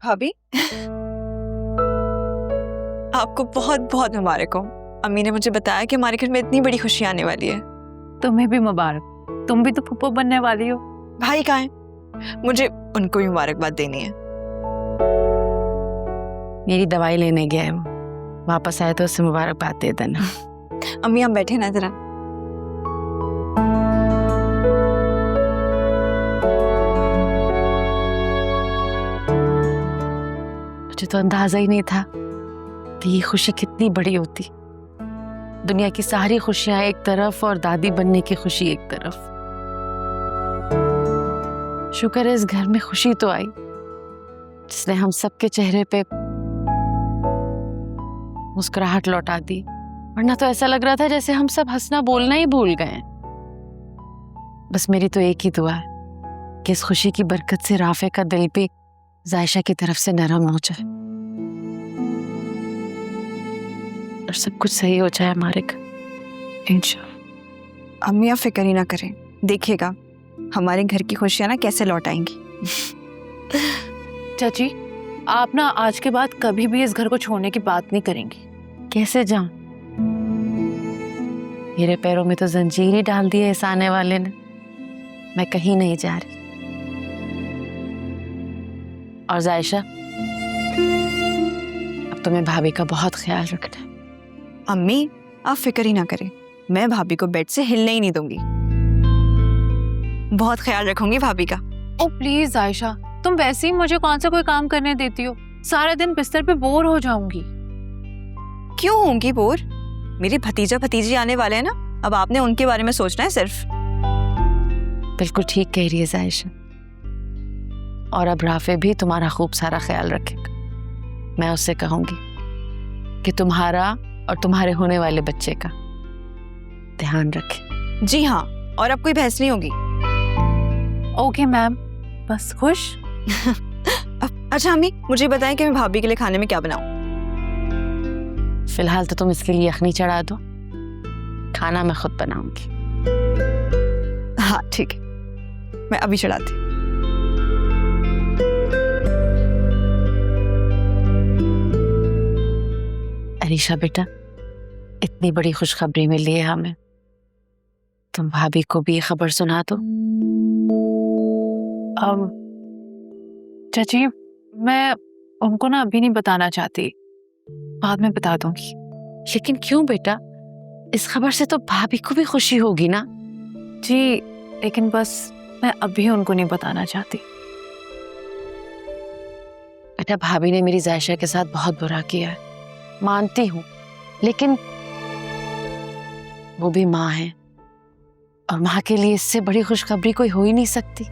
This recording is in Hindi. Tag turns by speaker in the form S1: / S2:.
S1: भाभी आपको बहुत बहुत मुबारक हो। अम्मी ने मुझे बताया कि हमारे घर में इतनी बड़ी खुशी आने वाली है।
S2: तुम्हें भी मुबारक, तुम भी तो फूफो बनने वाली हो।
S1: भाई कहाँ है? मुझे उनको भी मुबारकबाद देनी है।
S3: मेरी दवाई लेने गया है वो, वापस आए तो उससे मुबारकबाद दे देना।
S1: अम्मी हम बैठे ना जरा।
S3: मुझे तो अंदाजा ही नहीं था कि ये खुशी कितनी बड़ी होती। दुनिया की सारी खुशियां एक तरफ और दादी बनने की खुशी एक तरफ। शुक्र है इस घर में खुशी तो आई जिसने हम सबके चेहरे पे मुस्कुराहट लौटा दी, वरना तो ऐसा लग रहा था जैसे हम सब हंसना बोलना ही भूल गए। बस मेरी तो एक ही दुआ है कि इस खुशी की बरकत से राफे का दिल भी जायशा की तरफ से नरम हो जाए और सब कुछ सही हो जाए हमारे घर, इंशाल्लाह।
S1: अम्मी आप फिक्र ही ना करें, देखिएगा हमारे घर की खुशियां ना कैसे लौट आएंगी।
S2: चाची, आप ना आज के बाद कभी भी इस घर को छोड़ने की बात नहीं करेंगी।
S3: कैसे जाऊं? मेरे पैरों में तो जंजीर ही डाल दी है इस आने वाले ने। मैं कहीं नहीं जा रही। और जायशा, अब तुम्हें भाभी का बहुत ख्याल रखना है।
S1: अम्मी आप फिक्र ही ना करें, मैं भाभी को बेड से हिलने ही नहीं दूंगी। बहुत ख्याल रखूंगी भाभी का।
S2: ओ प्लीज आयशा, तुम वैसे ही मुझे कौन सा कोई काम करने देती हो? सारा दिन बिस्तर पे बोर हो जाऊंगी।
S1: क्यों होंगी बोर? मेरे भतीजा भतीजी आने वाले हैं ना, अब आपने उनके बारे में सोचना है सिर्फ।
S3: बिल्कुल ठीक कह रही है जायशा। और अब राफे भी तुम्हारा खूब सारा ख्याल रखेगा। मैं उससे कहूंगी कि तुम्हारा और तुम्हारे होने वाले बच्चे का ध्यान रखे।
S1: जी हाँ, और अब कोई बहस नहीं होगी।
S2: ओके मैम, बस खुश।
S1: अच्छा अम्मी, मुझे बताएं कि मैं भाभी के लिए खाने में क्या बनाऊं?
S3: फिलहाल तो तुम इसके लिए यखनी चढ़ा दो, खाना मैं खुद बनाऊंगी।
S1: हाँ ठीक है, मैं अभी चढ़ाती।
S3: अरीशा बेटा, इतनी बड़ी खुशखबरी मिली है हमें, तुम भाभी को भी ये खबर सुना दो।
S2: चाची, मैं उनको ना अभी नहीं बताना चाहती, बाद में बता दूंगी।
S3: लेकिन क्यों बेटा? इस खबर से तो भाभी को भी खुशी होगी ना।
S2: जी, लेकिन बस मैं अभी उनको नहीं बताना चाहती।
S3: बेटा, भाभी ने मेरी जायशा के साथ बहुत बुरा किया है, मानती हूँ, लेकिन वो भी माँ है और माँ के लिए इससे बड़ी खुशखबरी कोई हो ही नहीं सकती।